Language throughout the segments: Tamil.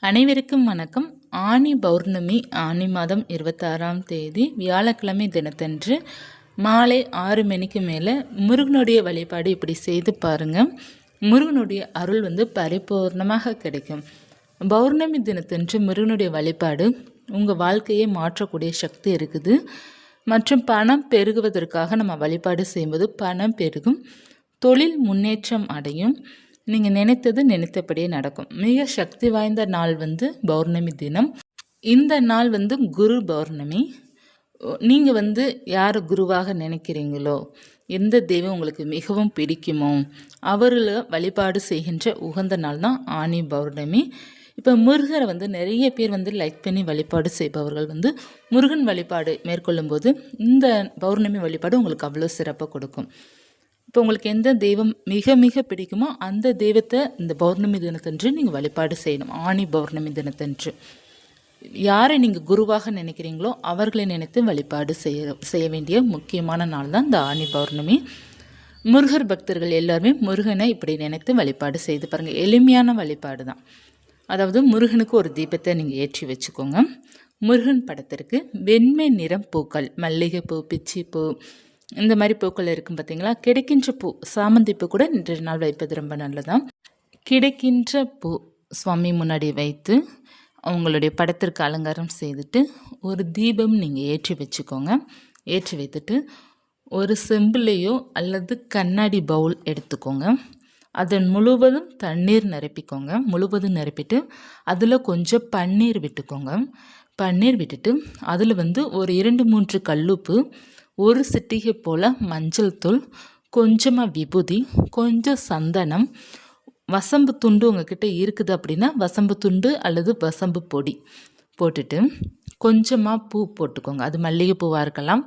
அனைவருக்கும் வணக்கம். ஆனி பௌர்ணமி ஆனி மாதம் 26ஆம் தேதி வியாழக்கிழமை தினத்தன்று மாலை 6 மணிக்கு மேலே முருகனுடைய வழிபாடு இப்படி செய்து பாருங்கள். முருகனுடைய அருள் பரிபூர்ணமாக கிடைக்கும். பௌர்ணமி தினத்தன்று முருகனுடைய வழிபாடு உங்கள் வாழ்க்கையை மாற்றக்கூடிய சக்தி இருக்குது. மற்றும் பணம் பெருகுவதற்காக நம்ம வழிபாடு செய்யும்போது பணம் பெருகும், தொழில் முன்னேற்றம் அடையும், நீங்கள் நினைத்தது நினைத்தபடியே நடக்கும். மிக சக்தி வாய்ந்த நாள் பௌர்ணமி தினம். இந்த நாள் குரு பௌர்ணமி. நீங்கள் யார் குருவாக நினைக்கிறீங்களோ, எந்த தெய்வம் உங்களுக்கு மிகவும் பிடிக்குமோ அவர்களை வழிபாடு செய்கின்ற உகந்த நாள் தான் ஆனி பௌர்ணமி. இப்போ முருகரை நிறைய பேர் லைக் பண்ணி வழிபாடு செய்பவர்கள் முருகன் வழிபாடு மேற்கொள்ளும்போது இந்த பௌர்ணமி வழிபாடு உங்களுக்கு அவ்வளோ சிறப்பாக கொடுக்கும். இப்போ உங்களுக்கு எந்த தெய்வம் மிக மிக பிடிக்குமோ அந்த தெய்வத்தை இந்த பௌர்ணமி தினத்தன்று நீங்கள் வழிபாடு செய்யணும். ஆனி பௌர்ணமி தினத்தன்று யாரை நீங்கள் குருவாக நினைக்கிறீங்களோ அவர்களை நினைத்து வழிபாடு செய்ய வேண்டிய முக்கியமான நாள் தான் இந்த ஆனி பௌர்ணமி. முருகர் பக்தர்கள் எல்லாருமே முருகனை இப்படி நினைத்து வழிபாடு செய்து பாருங்கள். எளிமையான வழிபாடு தான். அதாவது முருகனுக்கு ஒரு தீபத்தை நீங்கள் ஏற்றி வச்சுக்கோங்க. முருகன் படத்திற்கு வெண்மை நிறம் பூக்கள், மல்லிகைப்பூ, பிச்சிப்பூ, இந்த மாதிரி பூக்கள் இருக்கும் பார்த்தீங்களா. கிடைக்கின்ற பூ, சாமந்தி பூ கூட இன்றைய நாள் வைப்பது ரொம்ப நல்லதான். கிடைக்கின்ற பூ சுவாமி முன்னாடி வைத்து அவங்களுடைய படத்திற்கு அலங்காரம் செய்துட்டு ஒரு தீபம் நீங்கள் ஏற்றி வச்சுக்கோங்க. ஏற்றி வைத்துட்டு ஒரு செம்பிலையோ அல்லது கண்ணாடி பவுல் எடுத்துக்கோங்க. அதன் முழுவதும் தண்ணீர் நிரப்பிக்கோங்க. முழுவதும் நிரப்பிட்டு அதில் கொஞ்சம் பன்னீர் விட்டுக்கோங்க. பன்னீர் விட்டுட்டு அதில் ஒரு 2-3 கல்லுப்பு, ஒரு சிட்டிகை போல் மஞ்சள் தூள், கொஞ்சமாக விபூதி, கொஞ்சம் சந்தனம், வசம்பு துண்டு உங்ககிட்ட இருக்குது அப்படின்னா வசம்பு துண்டு அல்லது வசம்பு பொடி போட்டுட்டு கொஞ்சமாக பூ போட்டுக்கோங்க. அது மல்லிகை பூவாக இருக்கலாம்,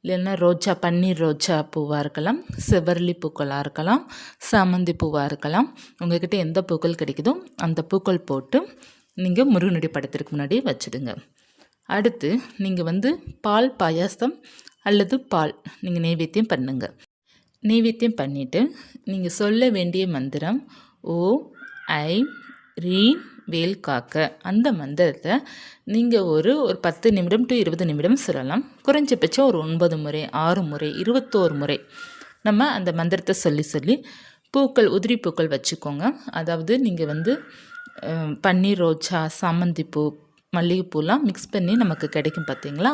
இல்லைன்னா ரோஜா, பன்னீர் ரோஜா பூவாக இருக்கலாம், செவ்வரளி பூக்களாக இருக்கலாம், சாமந்தி பூவாக இருக்கலாம். உங்கள்கிட்ட எந்த பூக்கள் கிடைக்குதோ அந்த பூக்கள் போட்டு நீங்கள் முருகனுடைய படத்திற்கு முன்னாடி வச்சுடுங்க. அடுத்து நீங்கள் பால் பாயாசம் அல்லது பால் நீங்கள் நெய்வேத்தியம் பண்ணுங்கள். நெய்வேத்தியம் பண்ணிவிட்டு நீங்கள் சொல்ல வேண்டிய மந்திரம் ஓம் ஐம் ரீம் வேல் காக்க. அந்த மந்திரத்தை நீங்கள் ஒரு 10 நிமிடம் டு 20 நிமிடம் சொல்லலாம். குறைஞ்சபட்சம் ஒரு 9 முறை, 6 முறை, 21 முறை நம்ம அந்த மந்திரத்தை சொல்லி பூக்கள், உதிரி பூக்கள் வச்சுக்கோங்க. அதாவது நீங்கள் பன்னீர் ரோஜா, சாமந்திப்பூ, மல்லிகைப்பூலாம் மிக்ஸ் பண்ணி நமக்கு கிடைக்கும் பார்த்தீங்களா.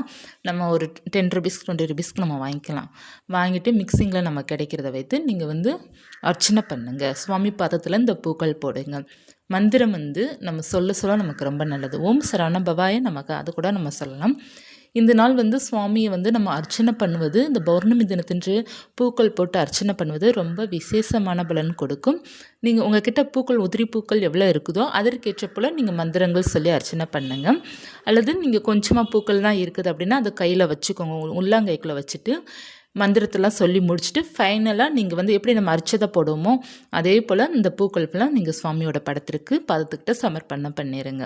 நம்ம ஒரு 10 ருபீஸ் 20 ருபீஸ்க்கு நம்ம வாங்கிக்கலாம். வாங்கிட்டு மிக்சிங்கில் நம்ம கிடைக்கிறத வைத்து நீங்கள் அர்ச்சனை பண்ணுங்கள். சுவாமி பாதத்தில் இந்த பூக்கள் போடுங்க. மந்திரம் நம்ம சொல்ல நமக்கு ரொம்ப நல்லது. ஓம் சரவண பவாய நமக்கு அது கூட நம்ம சொல்லலாம். இந்த நாள் சுவாமியை நம்ம அர்ச்சனை பண்ணுவது, இந்த பௌர்ணமி தினத்தன்று பூக்கள் போட்டு அர்ச்சனை பண்ணுவது ரொம்ப விசேஷமான பலன் கொடுக்கும். நீங்கள் உங்கள்கிட்ட பூக்கள், உதிரி பூக்கள் எவ்வளோ இருக்குதோ அதற்கேற்ற போல் நீங்கள் மந்திரங்கள் சொல்லி அர்ச்சனை பண்ணுங்கள். அல்லது நீங்கள் கொஞ்சமாக பூக்கள் தான் இருக்குது அப்படின்னா அதை கையில் வச்சுக்கோங்க. உள்ளாங்கைக்குள்ளே வச்சுட்டு மந்திரத்தெல்லாம் சொல்லி முடிச்சுட்டு ஃபைனலாக நீங்கள் எப்படி நம்ம அர்ச்சதை போடுவோமோ அதே போல் இந்த பூக்கள்லாம் நீங்கள் சுவாமியோட படத்திற்கு பாதத்துக்கிட்ட சமர்ப்பணம் பண்ணிடுங்க.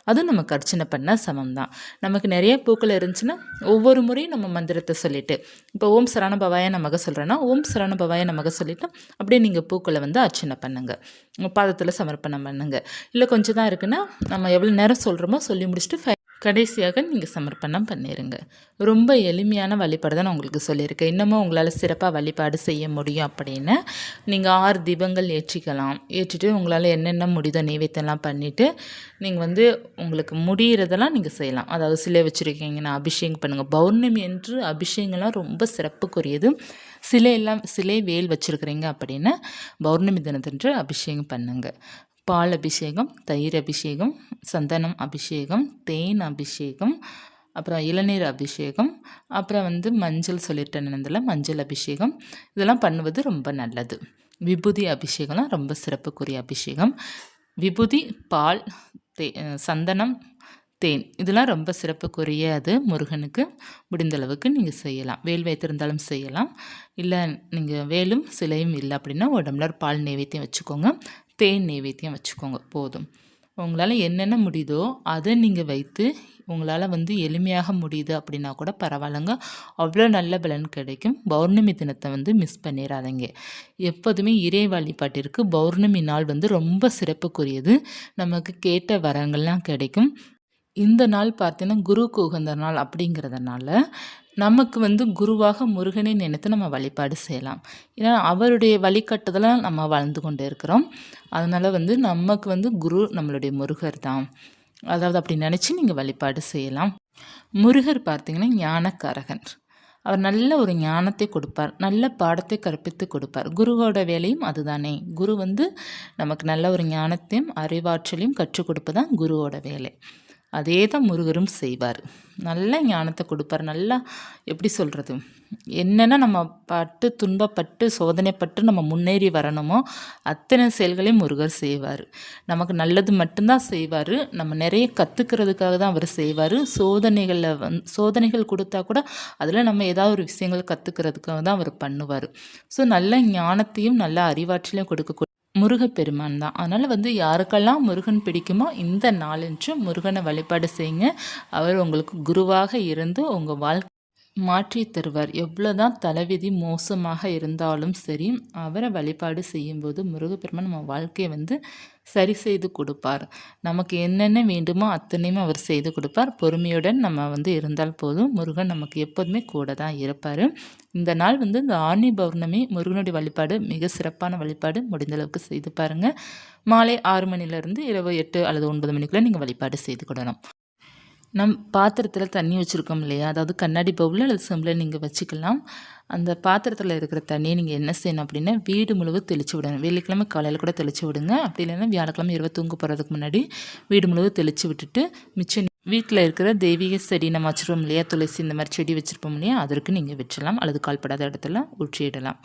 அதுவும் நமக்கு அர்ச்சனை பண்ண சமம் தான். நமக்கு நிறைய பூக்கள் இருந்துச்சுன்னா ஒவ்வொரு முறையும் நம்ம மந்திரத்தை சொல்லிவிட்டு, இப்போ ஓம் சரவண பவாய நமக சொல்கிறேன்னா ஓம் சரவண பவாய நமக சொல்லிவிட்டு அப்படியே நீங்கள் பூக்களை அர்ச்சனை பண்ணுங்கள். உங்கள் பாதத்தில் சமர்ப்பணம் பண்ணுங்கள். இல்லை கொஞ்சம் தான் இருக்குன்னா நம்ம எவ்வளோ நேரம் சொல்கிறோமோ சொல்லி முடிச்சுட்டு கடைசியாக நீங்கள் சமர்ப்பணம் பண்ணிடுங்க. ரொம்ப எளிமையான வழிபாடு தான் நான் உங்களுக்கு சொல்லியிருக்கேன். இன்னமும் உங்களால் சிறப்பாக வழிபாடு செய்ய முடியும் அப்படின்னு நீங்கள் 6 தீபங்கள் ஏற்றிக்கலாம். ஏற்றிட்டு உங்களால் என்னென்ன முடியுதோ நெய்வேத்தியம்லாம் பண்ணிவிட்டு நீங்கள் உங்களுக்கு முடிகிறதெல்லாம் நீங்கள் செய்யலாம். அதாவது சிலை வச்சுருக்கீங்கன்னா அபிஷேகம் பண்ணுங்கள். பௌர்ணமி என்று அபிஷேகம்லாம் ரொம்ப சிறப்புக்குரியது. சிலை வேல் வச்சுருக்கிறீங்க அப்படின்னா பௌர்ணமி தினத்தன்று அபிஷேகம் பண்ணுங்கள். பால் அபிஷேகம், தயிர் அபிஷேகம், சந்தனம் அபிஷேகம், தேன் அபிஷேகம், அப்புறம் இளநீர் அபிஷேகம், அப்புறம் மஞ்சள் சொல்லிட்டேன், மஞ்சள் அபிஷேகம், இதெல்லாம் பண்ணுவது ரொம்ப நல்லது. விபூதி அபிஷேகம்லாம் ரொம்ப சிறப்புக்குரிய அபிஷேகம். விபூதி, பால், சந்தனம், தேன் இதெல்லாம் ரொம்ப சிறப்புக்குரிய அது. முருகனுக்கு முடிந்தளவுக்கு நீங்கள் செய்யலாம். வேல் வைத்திருந்தாலும் செய்யலாம். இல்லை நீங்கள் வேலும் சிலையும் இல்லை அப்படின்னா 1 டம்ளர் பால் நெய்வேத்தியம் வச்சுக்கோங்க. தேன் நெய்வேத்தியம் வச்சுக்கோங்க போதும். உங்களால் என்னென்ன முடியுதோ அதை நீங்கள் வைத்து உங்களால் வந்து எளிமையாக முடியுது அப்படின்னா கூட பரவாயில்லைங்க. அவ்வளோ நல்ல பலன் கிடைக்கும். பௌர்ணமி தினத்தை வந்து மிஸ் பண்ணிடாதீங்க. எப்போதுமே இறை வழிபாட்டிற்கு பௌர்ணமி நாள் வந்து ரொம்ப சிறப்புக்குரியது. நமக்கு கேட்ட வரங்கள்லாம் கிடைக்கும். இந்த நாள் பார்த்தீங்கன்னா குருவுக்கு உகந்த நாள் அப்படிங்கிறதுனால நமக்கு வந்து குருவாக முருகனை நினைத்து நம்ம வழிபாடு செய்யலாம். ஏன்னா அவருடைய வழிகாட்டுதல நம்ம வாழ்ந்து கொண்டு இருக்கிறோம். அதனால் வந்து நமக்கு வந்து குரு நம்மளுடைய முருகர் தான். அதாவது அப்படி நினச்சி நீங்கள் வழிபாடு செய்யலாம். முருகர் பார்த்தீங்கன்னா ஞானக்காரகன். அவர் நல்ல ஒரு ஞானத்தை கொடுப்பார். நல்ல பாடத்தை கற்பித்து கொடுப்பார். குருவோட வேலையும் அதுதானே. குரு வந்து நமக்கு நல்ல ஒரு ஞானத்தையும் அறிவாற்றலையும் கற்றுக் கொடுப்பதான் குருவோட வேலை. அதே தான் முருகரும் செய்வார். நல்ல ஞானத்தை கொடுப்பார். நல்லா எப்படி சொல்கிறது, என்னென்ன நம்ம பட்டு துன்பப்பட்டு சோதனைப்பட்டு நம்ம முன்னேறி வரணுமோ அத்தனை செயல்களையும் முருகர் செய்வார். நமக்கு நல்லது மட்டும்தான் செய்வார். நம்ம நிறைய கற்றுக்கிறதுக்காக தான் அவர் செய்வார். சோதனைகள் கொடுத்தா கூட அதில் நம்ம ஏதாவது ஒரு விஷயங்கள் கற்றுக்கிறதுக்காக தான் அவர் பண்ணுவார். ஸோ நல்ல ஞானத்தையும் நல்ல அறிவாற்றலையும் கொடுக்க முருகப்பெருமான் தான். அதனால் வந்து யாருக்கெல்லாம் முருகன் பிடிக்குமோ இந்த நாளன்று முருகனை வழிபாடு செய்யுங்க. அவர் உங்களுக்கு குருவாக இருந்து உங்கள் வாழ்க்கை மாற்றி தருவார். எவ்வளோதான் தலைவிதி மோசமாக இருந்தாலும் சரி, அவரை வழிபாடு செய்யும்போது முருகப்பெருமான் நம்ம வாழ்க்கையை வந்து சரி செய்து கொடுப்பார். நமக்கு என்னென்ன வேண்டுமோ அத்தனையுமே அவர் செய்து கொடுப்பார். பொறுமையுடன் நம்ம வந்து இருந்தால் போதும். முருகன் நமக்கு எப்போதுமே கூட தான் இருப்பார். இந்த நாள் வந்து இந்த ஆனி பௌர்ணமி முருகனுடைய வழிபாடு மிக சிறப்பான வழிபாடு. முடிந்தளவுக்கு செய்து பாருங்கள். மாலை 6 மணிலேருந்து இரவு 8 அல்லது 9 மணிக்குள்ளே நீங்கள் வழிபாடு செய்து கொள்ளணும். பாத்திரத்தில் தண்ணி வச்சுருக்கோம் இல்லையா, அதாவது கண்ணாடி பவுலில் அல்லது செம்பில் நீங்கள் வச்சுக்கலாம். அந்த பாத்திரத்தில் இருக்கிற தண்ணியை நீங்கள் என்ன செய்யணும் அப்படின்னா வீடு முழுவதும் தெளித்து விடணும். வெள்ளிக்கிழமை காலையில் கூட தெளித்து விடுங்க. அப்படி இல்லைன்னா வியாழக்கிழமை இரவு தூங்க போகிறதுக்கு முன்னாடி வீடு முழுவதும் தெளித்து விட்டுட்டு மிச்சம் வீட்டில் இருக்கிற தெய்வீக செடி நம்ம வச்சுருப்போம் இல்லையா, துளசி இந்த மாதிரி செடி வச்சுருப்போம் இல்லையா, அதற்கு நீங்கள் வச்சிடலாம். அல்லது கால்படாத இடத்துல ஊற்றிடலாம்.